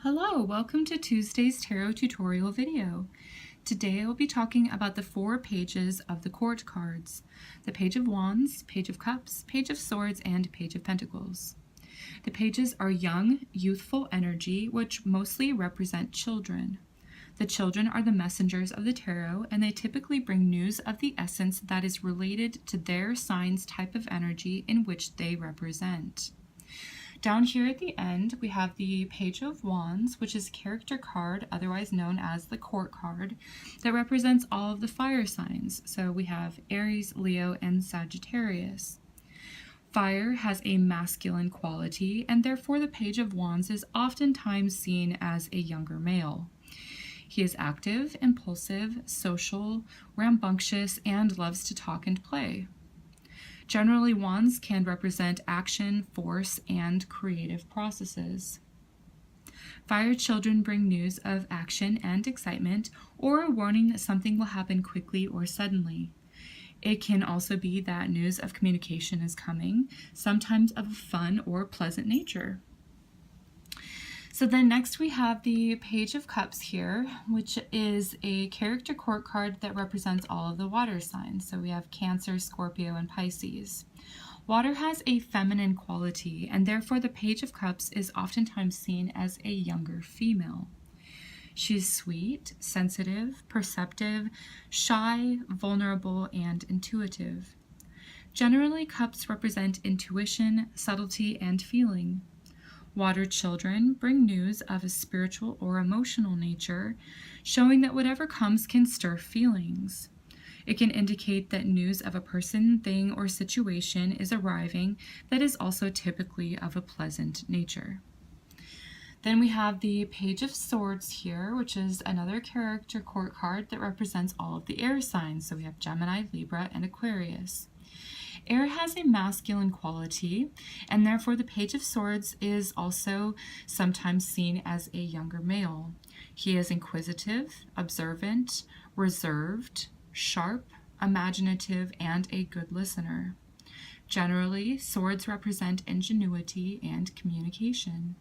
Hello, welcome to Tuesday's Tarot tutorial video. Today I will be talking about the 4 pages of the Court cards: the Page of Wands, Page of Cups, Page of Swords, and Page of Pentacles. The pages are young, youthful energy, which mostly represent children. The children are the messengers of the tarot, and they typically bring news of the essence that is related to their sign's type of energy in which they represent. Down here at the end, we have the Page of Wands, which is a character card, otherwise known as the Court card, that represents all of the fire signs. So we have Aries, Leo, and Sagittarius. Fire has a masculine quality, and therefore the Page of Wands is oftentimes seen as a younger male. He is active, impulsive, social, rambunctious, and loves to talk and play. Generally, wands can represent action, force, and creative processes. Fire children bring news of action and excitement, or a warning that something will happen quickly or suddenly. It can also be that news of communication is coming, sometimes of a fun or pleasant nature. So then next we have the Page of Cups here, which is a character court card that represents all of the water signs. So we have Cancer, Scorpio, and Pisces. Water has a feminine quality, and therefore the Page of Cups is oftentimes seen as a younger female. She's sweet, sensitive, perceptive, shy, vulnerable, and intuitive. Generally, cups represent intuition, subtlety, and feeling. Water children bring news of a spiritual or emotional nature, showing that whatever comes can stir feelings. It can indicate that news of a person, thing, or situation is arriving that is also typically of a pleasant nature. Then we have the Page of Swords here, which is another character court card that represents all of the air signs. So we have Gemini, Libra, and Aquarius. Air has a masculine quality, and therefore the Page of Swords is also sometimes seen as a younger male. He is inquisitive, observant, reserved, sharp, imaginative, and a good listener. Generally, swords represent ingenuity and communication.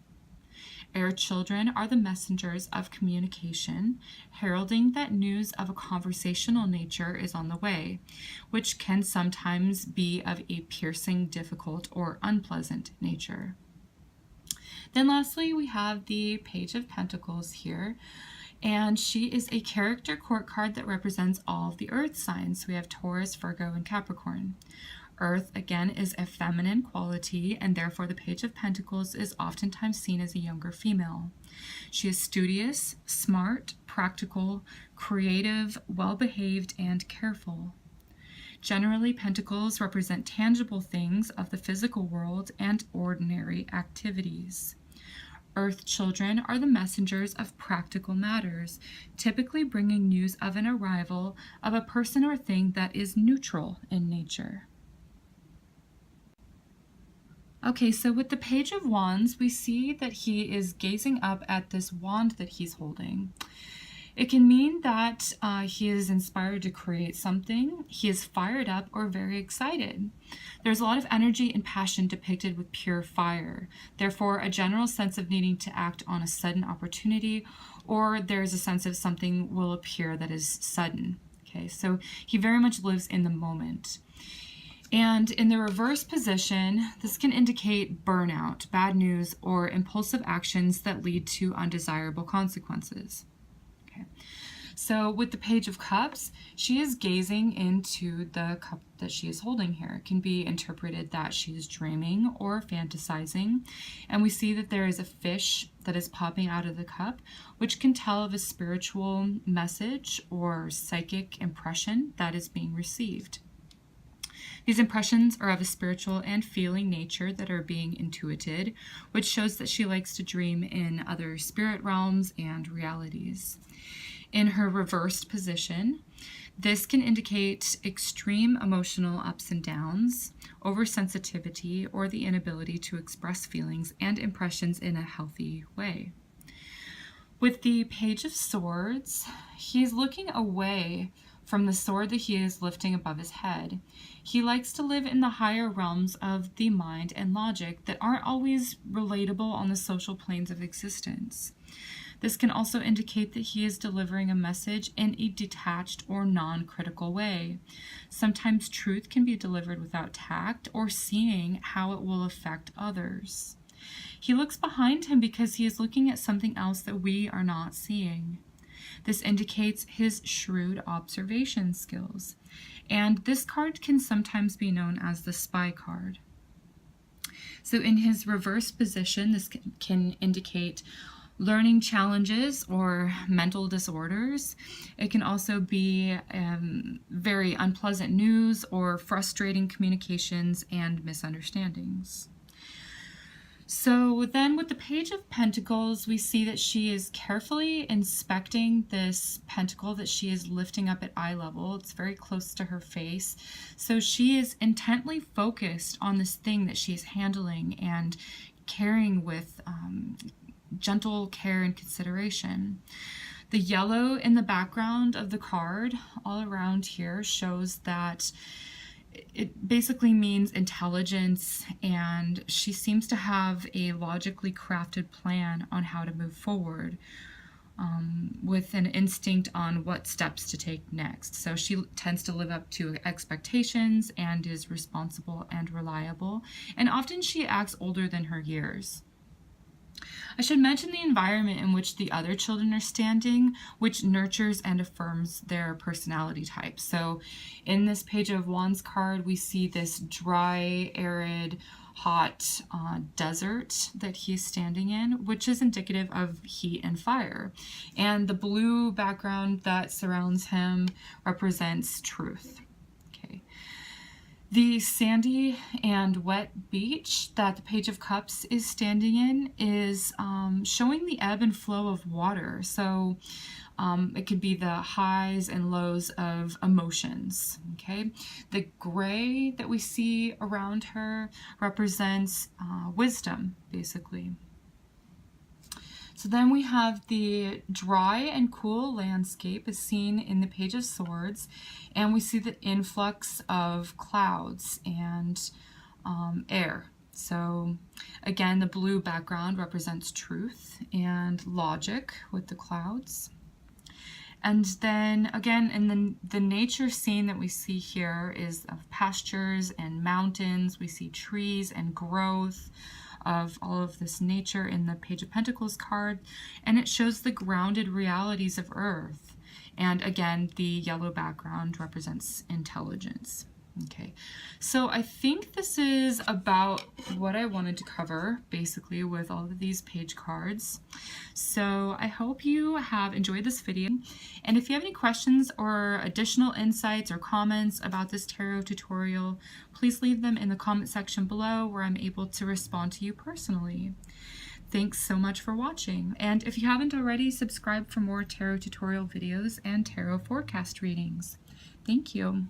Air children are the messengers of communication, heralding that news of a conversational nature is on the way, which can sometimes be of a piercing, difficult, or unpleasant nature. Then lastly, we have the Page of Pentacles here, and she is a character court card that represents all of the earth signs. So we have Taurus, Virgo, and Capricorn. Earth, again, is a feminine quality, and therefore the Page of Pentacles is oftentimes seen as a younger female. She is studious, smart, practical, creative, well-behaved, and careful. Generally, pentacles represent tangible things of the physical world and ordinary activities. Earth children are the messengers of practical matters, typically bringing news of an arrival of a person or thing that is neutral in nature. Okay, so with the Page of Wands, we see that he is gazing up at this wand that he's holding. It can mean that he is inspired to create something, he is fired up, or very excited. There's a lot of energy and passion depicted with pure fire, therefore a general sense of needing to act on a sudden opportunity, or there's a sense of something will appear that is sudden. Okay, so he very much lives in the moment. And in the reverse position, this can indicate burnout, bad news, or impulsive actions that lead to undesirable consequences. Okay. So with the Page of Cups, she is gazing into the cup that she is holding here. It can be interpreted that she is dreaming or fantasizing. And we see that there is a fish that is popping out of the cup, which can tell of a spiritual message or psychic impression that is being received. These impressions are of a spiritual and feeling nature that are being intuited, which shows that she likes to dream in other spirit realms and realities. In her reversed position, this can indicate extreme emotional ups and downs, oversensitivity, or the inability to express feelings and impressions in a healthy way. With the Page of Swords, he's looking away from the sword that he is lifting above his head. He likes to live in the higher realms of the mind and logic that aren't always relatable on the social planes of existence. This can also indicate that he is delivering a message in a detached or non-critical way. Sometimes truth can be delivered without tact or seeing how it will affect others. He looks behind him because he is looking at something else that we are not seeing. This indicates his shrewd observation skills. And this card can sometimes be known as the spy card. So in his reverse position, this can indicate learning challenges or mental disorders. It can also be very unpleasant news or frustrating communications and misunderstandings. So then with the Page of Pentacles, we see that she is carefully inspecting this pentacle that she is lifting up at eye level. It's very close to her face. So she is intently focused on this thing that she is handling and carrying with gentle care and consideration. The yellow in the background of the card all around here shows that it basically means intelligence, and she seems to have a logically crafted plan on how to move forward, with an instinct on what steps to take next. So she tends to live up to expectations and is responsible and reliable, and often she acts older than her years. I should mention the environment in which the other children are standing, which nurtures and affirms their personality type. So in this Page of Wands card, we see this dry, arid, hot desert that he's standing in, which is indicative of heat and fire. And the blue background that surrounds him represents truth. The sandy and wet beach that the Page of Cups is standing in is showing the ebb and flow of water. So it could be the highs and lows of emotions, okay? The gray that we see around her represents wisdom, basically. So then we have the dry and cool landscape is seen in the Page of Swords, and we see the influx of clouds and air. So again, the blue background represents truth and logic with the clouds. And then again, in the nature scene that we see here is of pastures and mountains. We see trees and growth of all of this nature in the Page of Pentacles card, and it shows the grounded realities of Earth. And again, the yellow background represents intelligence. Okay, so I think this is about what I wanted to cover, basically, with all of these page cards. So I hope you have enjoyed this video, and if you have any questions or additional insights or comments about this tarot tutorial, please leave them in the comment section below, where I'm able to respond to you personally. Thanks so much for watching, and if you haven't already, subscribe for more tarot tutorial videos and tarot forecast readings. Thank you.